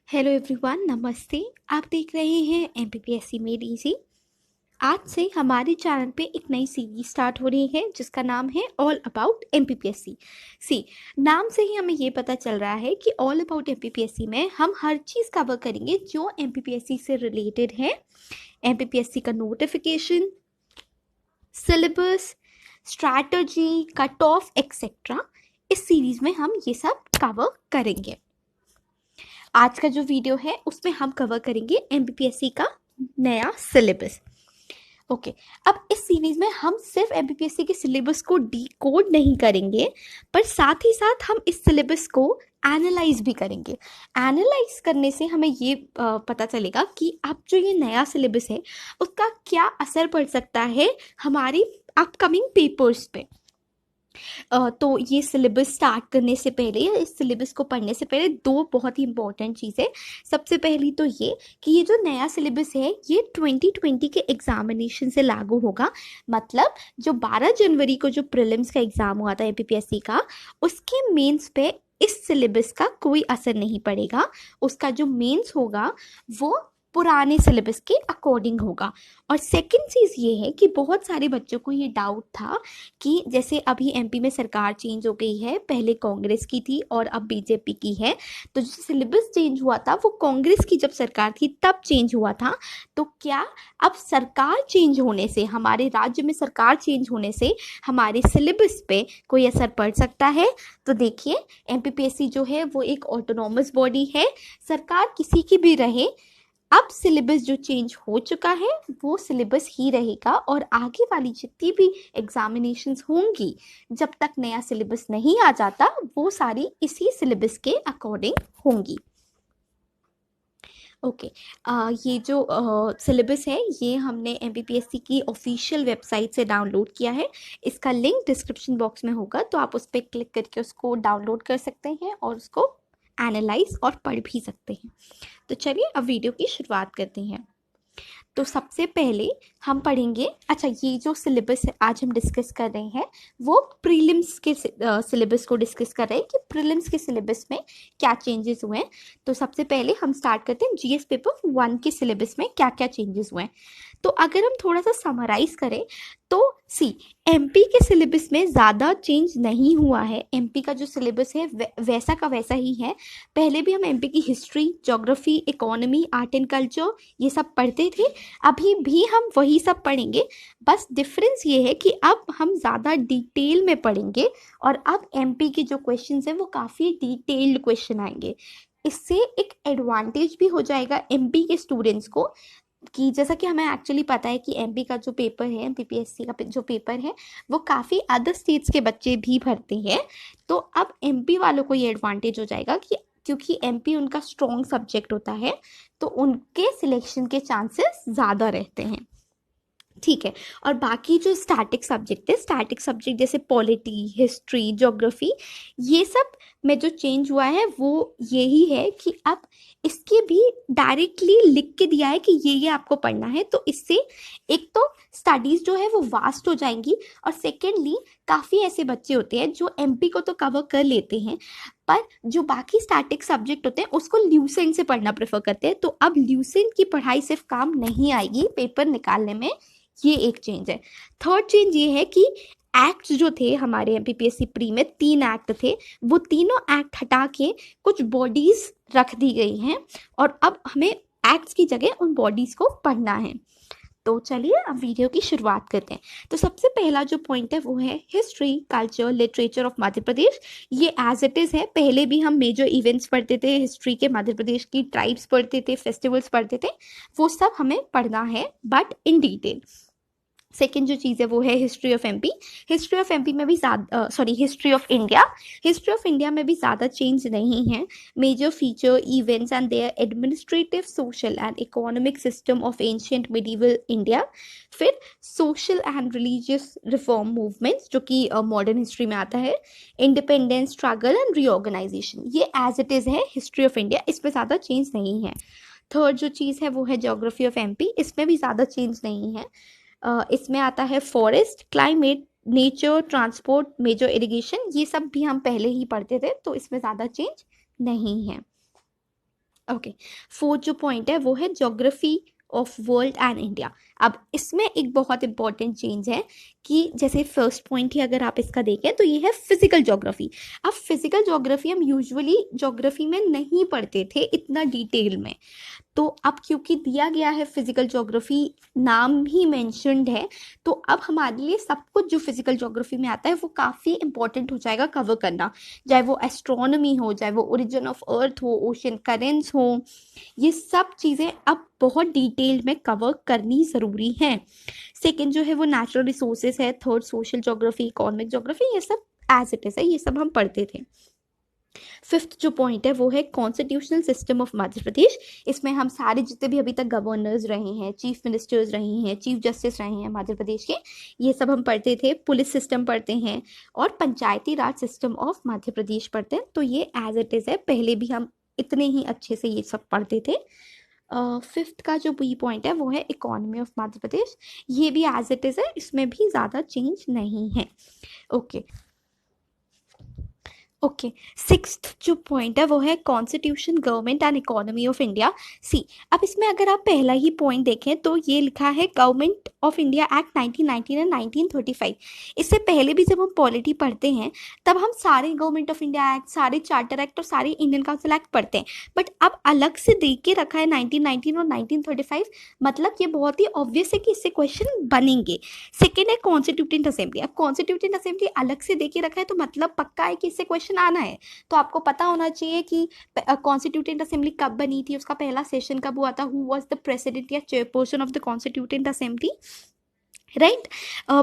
Hello everyone, नमस्ते। आप देख रहे हैं एमपीपीएससी मेड इजी। आज से हमारे चैनल पे एक नई सीरीज स्टार्ट हो रही है जिसका नाम है ऑल अबाउट एमपीपीएससी। सी नाम से ही हमें ये पता चल रहा है कि ऑल अबाउट एमपीपीएससी में हम हर चीज़ कवर करेंगे जो एमपीपीएससी से रिलेटेड है। एमपीपीएससी का notification, syllabus, strategy, cut off etcetera, इस सीरीज में हम ये सब कवर करेंगे। आज का जो वीडियो है उसमें हम कवर करेंगे एमपीपीएससी का नया सिलेबस। ओके, अब इस सीरीज में हम सिर्फ एमपीपीएससी के सिलेबस को डीकोड नहीं करेंगे, पर साथ ही साथ हम इस सिलेबस को एनालाइज भी करेंगे। एनालाइज करने से हमें ये पता चलेगा कि अब जो ये नया सिलेबस है उसका क्या असर पड़ सकता है हमारी अपकमिंग पेपर्स पे। तो ये सिलेबस स्टार्ट करने से पहले या इस सिलेबस को पढ़ने से पहले दो बहुत ही इंपॉर्टेंट चीज़ें। सबसे पहली तो ये कि ये जो नया सिलेबस है ये 2020 के एग्जामिनेशन से लागू होगा। मतलब जो 12 जनवरी को जो प्रीलिम्स का एग्ज़ाम हुआ था एमपीपीएससी का, उसके मेंस पे इस सिलेबस का कोई असर नहीं पड़ेगा। उसका जो मेंस होगा वो पुराने सिलेबस के अकॉर्डिंग होगा। और सेकंड चीज़ ये है कि बहुत सारे बच्चों को ये डाउट था कि जैसे अभी एमपी में सरकार चेंज हो गई है, पहले कांग्रेस की थी और अब बीजेपी की है, तो जो सिलेबस चेंज हुआ था वो कांग्रेस की जब सरकार थी तब चेंज हुआ था। तो क्या अब सरकार चेंज होने से, हमारे राज्य में सरकार चेंज होने से हमारे सिलेबस पे कोई असर पड़ सकता है? तो देखिए, एमपीपीएससी जो है वो एक ऑटोनॉमस बॉडी है, सरकार किसी की भी रहे। अब सिलेबस जो चेंज हो चुका है वो सिलेबस ही रहेगा और आगे वाली जितनी भी एग्जामिनेशंस होंगी, जब तक नया सिलेबस नहीं आ जाता, वो सारी इसी सिलेबस के अकॉर्डिंग होंगी। ओके, ये जो सिलेबस है ये हमने एमपीपीएससी की ऑफिशियल वेबसाइट से डाउनलोड किया है। इसका लिंक डिस्क्रिप्शन बॉक्स में होगा, तो आप उस पर क्लिक करके उसको डाउनलोड कर सकते हैं और उसको एनालाइज और पढ़ भी सकते हैं। तो चलिए अब वीडियो की शुरुआत करते हैं। तो सबसे पहले हम पढ़ेंगे, अच्छा ये जो सिलेबस आज हम डिस्कस कर रहे हैं वो प्रीलिम्स के सिलेबस को डिस्कस कर रहे हैं कि प्रीलिम्स के सिलेबस में क्या चेंजेस हुए हैं। तो सबसे पहले हम स्टार्ट करते हैं जीएस पेपर 1 के सिलेबस में क्या क्या चेंजेस हुए हैं। तो अगर हम थोड़ा सा समराइज करें तो एमपी के सिलेबस में ज़्यादा चेंज नहीं हुआ है। एमपी का जो सिलेबस है वैसा का वैसा ही है। पहले भी हम एमपी की history, geography, economy, art and culture ये सब पढ़ते थे, अभी भी हम वही सब पढ़ेंगे। बस डिफरेंस ये है कि अब हम ज़्यादा डिटेल में पढ़ेंगे और अब एमपी के जो क्वेश्चंस हैं वो काफ़ी डिटेल्ड क्वेश्चन आएंगे। इससे एक एडवांटेज भी हो जाएगा एमपी के स्टूडेंट्स को कि जैसा कि हमें एक्चुअली पता है कि एमपी का जो पेपर है, एमपीपीएससी का जो पेपर है, वो काफ़ी अदर स्टेट्स के बच्चे भी भरते हैं। तो अब एमपी वालों को ये एडवांटेज हो जाएगा कि क्योंकि एमपी उनका स्ट्रॉन्ग सब्जेक्ट होता है, तो उनके सिलेक्शन के चांसेस ज़्यादा रहते हैं। ठीक है, और बाकी जो स्टैटिक सब्जेक्ट है, स्टैटिक सब्जेक्ट जैसे पॉलिटी, हिस्ट्री, ज्योग्राफी, ये सब में जो चेंज हुआ है वो यही है कि अब इसके भी डायरेक्टली लिख के दिया है कि ये आपको पढ़ना है। तो इससे एक तो स्टडीज़ जो है वो वास्ट हो जाएंगी, और सेकेंडली काफ़ी ऐसे बच्चे होते हैं जो एमपी को तो कवर कर लेते हैं, पर जो बाकी स्टैटिक सब्जेक्ट होते हैं उसको ल्यूसेंट से पढ़ना प्रेफर करते हैं। तो अब ल्यूसेंट की पढ़ाई सिर्फ काम नहीं आएगी पेपर निकालने में, ये एक चेंज है। थर्ड चेंज ये है कि एक्ट्स जो थे हमारे एमपीपीएससी प्री में, 3 एक्ट थे, वो तीनों एक्ट हटा के कुछ बॉडीज रख दी गई हैं और अब हमें एक्ट्स की जगह उन बॉडीज को पढ़ना है। तो चलिए अब वीडियो की शुरुआत करते हैं। तो सबसे पहला जो पॉइंट है वो है history, culture, literature of Madhya Pradesh. ये एज इट इज़ है, पहले भी हम मेजर इवेंट्स पढ़ते थे, हिस्ट्री के मध्य प्रदेश की ट्राइब्स पढ़ते थे, फेस्टिवल्स पढ़ते थे, वो सब हमें पढ़ना है बट इन डिटेल। सेकेंड जो चीज़ है वो है history of MP. History of MP में भी history of India. History of India में भी ज़्यादा चेंज नहीं है। Major feature, events and their administrative, social and economic system of ancient medieval India. फिर social and religious reform movements जो कि मॉडर्न हिस्ट्री में आता है। इंडिपेंडेंस, स्ट्रगल एंड रीऑर्गेनाइजेशन, ये एज इट इज़ है हिस्ट्री ऑफ इंडिया, इसमें ज़्यादा चेंज नहीं है। थर्ड जो चीज़ है वो है ज्योग्राफी ऑफ एमपी। इसमें भी ज़्यादा चेंज नहीं है। इसमें आता है forest, climate, nature, transport, major irrigation, ये सब भी हम पहले ही पढ़ते थे, तो इसमें ज़्यादा चेंज नहीं है। ओके, फोर्थ जो पॉइंट है वो है geography of world and India. अब इसमें एक बहुत इंपॉर्टेंट चेंज है कि जैसे फर्स्ट पॉइंट ही अगर आप इसका देखें तो ये है फिजिकल ज्योग्राफी। अब फिजिकल ज्योग्राफी हम यूजुअली ज्योग्राफी में नहीं पढ़ते थे इतना डिटेल में, तो अब क्योंकि दिया गया है फिजिकल ज्योग्राफी, नाम ही मेंशन्ड है, तो अब हमारे लिए सब कुछ जो फिजिकल ज्योग्राफी में आता है वो काफ़ी इंपॉर्टेंट हो जाएगा कवर करना, चाहे वो एस्ट्रोनॉमी हो, चाहे वो ओरिजिन ऑफ अर्थ हो, ओशन करेंट्स हो, ये सब चीज़ें अब बहुत डिटेल में कवर करनी ज़रूरी है। सेकेंड जो है वो नेचुरल रिसोर्सेज है। Third social geography, economic geography, ये सब एज इट इज़ है, ये सब हम पढ़ते थे। फिफ्थ जो पॉइंट है वो है constitutional system of Madhya Pradesh. इसमें हम सारे जितने भी अभी तक गवर्नर्स रहे हैं, चीफ मिनिस्टर्स रहे हैं, चीफ जस्टिस रहे हैं मध्य प्रदेश के, ये सब हम पढ़ते थे। पुलिस सिस्टम पढ़ते हैं और पंचायती राज सिस्टम ऑफ मध्य प्रदेश पढ़ते हैं। तो ये एज इट इज़ है, पहले भी हम इतने ही अच्छे से ये सब पढ़ते थे। फिफ्थ का जो बी पॉइंट है वो है इकोनॉमी ऑफ मध्य प्रदेश, ये भी एज इट इज़ है, इसमें भी ज़्यादा चेंज नहीं है। ओके ओके, सिक्स्थ जो पॉइंट है वो है constitution, government and economy of India. See, अब इसमें अगर आप पहला ही पॉइंट देखें तो ये लिखा है government of India act 1919 and 1935। इससे पहले भी जब हम पॉलिटी पढ़ते हैं तब हम सारे गवर्नमेंट ऑफ इंडिया एक्ट, सारे चार्टर एक्ट और सारे इंडियन काउंसिल एक्ट पढ़ते हैं, बट अब अलग से दे के रखा है 1919 और 1935, मतलब ये बहुत ही ऑब्वियस है कि इससे क्वेश्चन बनेंगे। सेकेंड है कॉन्स्टिट्यूटेंट असेंबली। अब कॉन्स्टिट्यूटेंट असेंबली अलग से दे के रखा है तो मतलब पक्का है कि इससे क्वेश्चन आना है। तो आपको पता होना चाहिए कि कॉन्स्टिट्यूटेंट असेंबली कब बनी थी, उसका पहला सेशन कब हुआ था, हु वाज द प्रेसिडेंट या chairperson of the constituent assembly, right.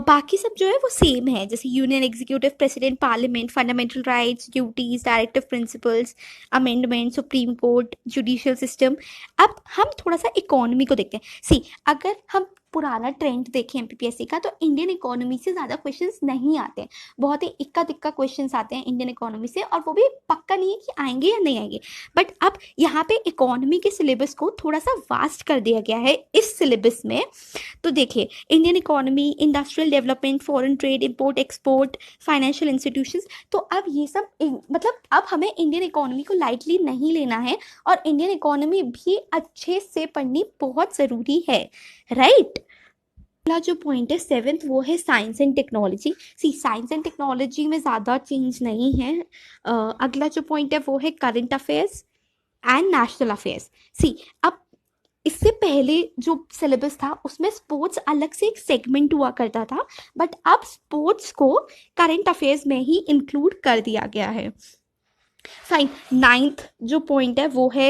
बाकी सब जो है वो सेम है, जैसे union executive, president, parliament, fundamental rights, duties, directive principles, amendment, supreme court, judicial system. अब हम थोड़ा सा इकोनॉमी को देखते हैं। सी, अगर हम पुराना ट्रेंड देखें एमपीपीएससी का तो इंडियन इकोनॉमी से ज़्यादा क्वेश्चंस नहीं आते हैं, बहुत ही इक्का दिक्का क्वेश्चंस आते हैं इंडियन इकोनॉमी से, और वो भी पक्का नहीं है कि आएंगे या नहीं आएंगे। बट अब यहाँ पे इकोनॉमी के सिलेबस को थोड़ा सा वास्ट कर दिया गया है इस सिलेबस में। तो देखिए, Indian economy, industrial development, foreign trade, import export, financial institutions, तो अब ये सब मतलब अब हमें इंडियन इकोनॉमी को लाइटली नहीं लेना है और इंडियन इकोनॉमी भी अच्छे से पढ़नी बहुत ज़रूरी है, राइट। अगला जो पॉइंट है सेवेंथ वो है science and technology. See, science and technology में ज़्यादा चेंज नहीं है। अगला जो पॉइंट है वो है current affairs and national affairs. See, अब इससे पहले जो सिलेबस था उसमें स्पोर्ट्स अलग से एक सेगमेंट हुआ करता था, बट अब स्पोर्ट्स को करंट अफेयर्स में ही इंक्लूड कर दिया गया है। फाइन, नाइन्थ जो पॉइंट है वो है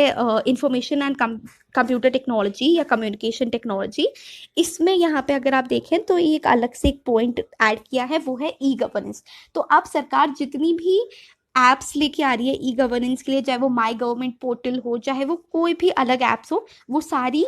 इंफॉर्मेशन एंड कंप्यूटर टेक्नोलॉजी या कम्युनिकेशन टेक्नोलॉजी। इसमें यहाँ पे अगर आप देखें तो एक अलग से एक पॉइंट ऐड किया है, वो है ई गवर्नेंस। तो अब सरकार जितनी भी एप्स लेके आ रही है ई गवर्नेंस के लिए, चाहे वो माई गवर्नमेंट पोर्टल हो, चाहे वो कोई भी अलग एप्स हो, वो सारी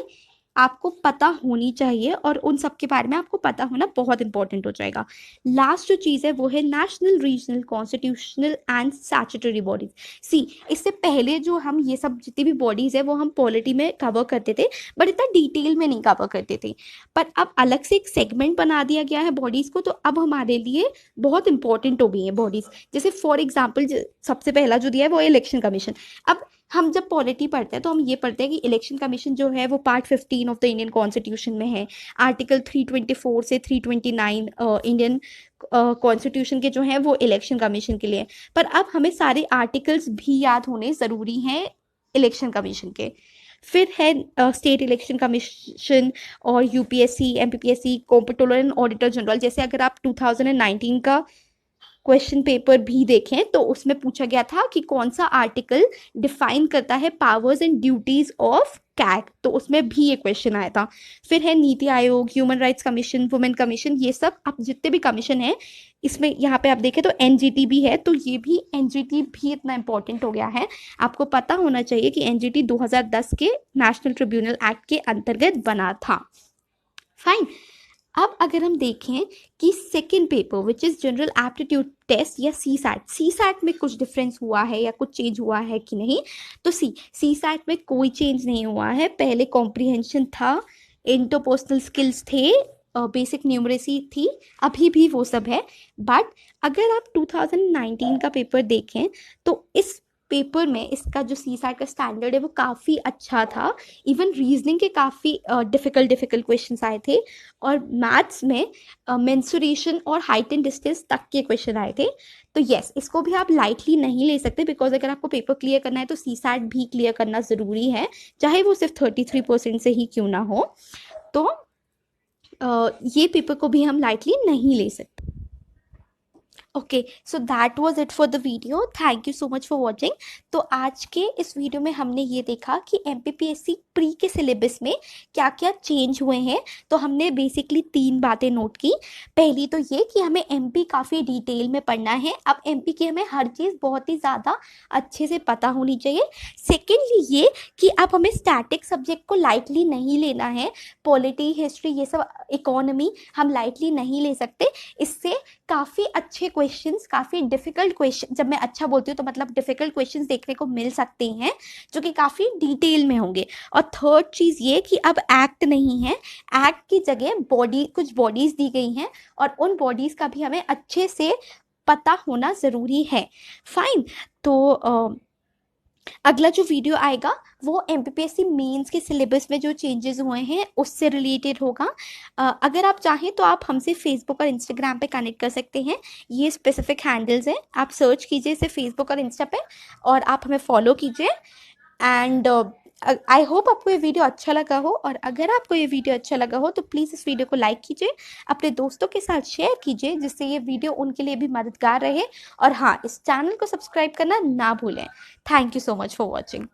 आपको पता होनी चाहिए और उन सब के बारे में आपको पता होना बहुत इंपॉर्टेंट हो जाएगा। लास्ट जो चीज़ है वो है national, regional, constitutional and statutory bodies. See, इससे पहले जो हम ये सब जितनी भी बॉडीज़ है वो हम पॉलिटी में कवर करते थे, बट इतना डिटेल में नहीं कवर करते थे, पर अब अलग से एक सेगमेंट बना दिया गया है बॉडीज़ को, तो अब हमारे लिए बहुत इंपॉर्टेंट हो गई हैं बॉडीज़। जैसे फॉर एग्जाम्पल सबसे पहला जो दिया है वो इलेक्शन कमीशन। अब हम जब पॉलिटी पढ़ते हैं तो हम ये पढ़ते हैं कि इलेक्शन कमीशन जो है वो part 15 of the Indian constitution में है, आर्टिकल 324 से 329 इंडियन कॉन्स्टिट्यूशन के जो हैं वो इलेक्शन कमीशन के लिए। पर अब हमें सारे आर्टिकल्स भी याद होने ज़रूरी हैं इलेक्शन कमीशन के। फिर है स्टेट इलेक्शन कमीशन और UPSC, MPPSC, comptroller and auditor general. जैसे अगर आप 2019 का क्वेश्चन पेपर भी देखें तो उसमें पूछा गया था कि कौन सा आर्टिकल डिफाइन करता है powers and duties of CAG, तो उसमें भी ये क्वेश्चन आया था। फिर है NITI Aayog, human rights commission, women commission, ये सब अब जितने भी कमीशन है इसमें यहाँ पे आप देखें तो एनजीटी भी है, तो ये भी एनजीटी भी इतना इंपॉर्टेंट हो गया है। आपको पता होना चाहिए कि एनजीटी 2010 के नेशनल ट्रिब्यूनल एक्ट के अंतर्गत बना था। फाइन, अब अगर हम देखें कि second paper which is general aptitude test या सी सैट में कुछ डिफरेंस हुआ है या कुछ चेंज हुआ है कि नहीं, तो सी सैट में कोई चेंज नहीं हुआ है। पहले कॉम्प्रिहेंशन था, इंटरपर्सनल स्किल्स थे, बेसिक न्यूमरेसी थी, अभी भी वो सब है। बट अगर आप 2019 का पेपर देखें तो इस पेपर में इसका जो सीसैट का स्टैंडर्ड है वो काफ़ी अच्छा था। इवन रीजनिंग के काफ़ी डिफ़िकल्ट क्वेश्चंस आए थे, और मैथ्स में मेंसुरेशन और हाइट एंड डिस्टेंस तक के क्वेश्चन आए थे। तो यस, इसको भी आप लाइटली नहीं ले सकते, बिकॉज अगर आपको पेपर क्लियर करना है तो सीसैट भी क्लियर करना ज़रूरी है, चाहे वो सिर्फ 33% से ही क्यों ना हो। तो ये पेपर को भी हम लाइटली नहीं ले सकते। Okay, so that was it for the video. Thank you so much for watching. तो आज के इस वीडियो में हमने ये देखा कि MPPSC प्री के सिलेबस में क्या क्या चेंज हुए हैं। तो हमने बेसिकली 3 बातें नोट की। पहली तो ये कि हमें MP काफ़ी डिटेल में पढ़ना है। अब MP की हमें हर चीज़ बहुत ही ज़्यादा अच्छे से पता होनी चाहिए। सेकेंडली ये कि अब हमें स्टैटिक सब्जेक्ट को लाइटली नहीं लेना है। पॉलिटी, हिस्ट्री, ये सब, इकोनॉमी हम लाइटली नहीं ले सकते। इससे काफ़ी अच्छे क्वेश्चंस, काफ़ी डिफ़िकल्ट क्वेश्चन, जब मैं अच्छा बोलती हूँ तो मतलब डिफ़िकल्ट क्वेश्चंस देखने को मिल सकते हैं जो कि काफ़ी डिटेल में होंगे। और थर्ड चीज़ ये कि अब एक्ट नहीं है, एक्ट की जगह कुछ बॉडीज़ दी गई हैं, और उन बॉडीज़ का भी हमें अच्छे से पता होना ज़रूरी है। फाइन। तो अगला जो वीडियो आएगा वो MPPSC मेंस के सिलेबस में जो चेंजेस हुए हैं उससे रिलेटेड होगा। अगर आप चाहें तो आप हमसे फेसबुक और इंस्टाग्राम पे कनेक्ट कर सकते हैं। ये स्पेसिफिक हैंडल्स हैं, आप सर्च कीजिए इसे फेसबुक और इंस्टा पे, और आप हमें फॉलो कीजिए। एंड आई होप आपको ये वीडियो अच्छा लगा हो, और अगर आपको ये वीडियो अच्छा लगा हो तो प्लीज़ इस वीडियो को लाइक कीजिए, अपने दोस्तों के साथ शेयर कीजिए, जिससे ये वीडियो उनके लिए भी मददगार रहे। और हाँ, इस चैनल को सब्सक्राइब करना ना भूलें। Thank you so much for watching.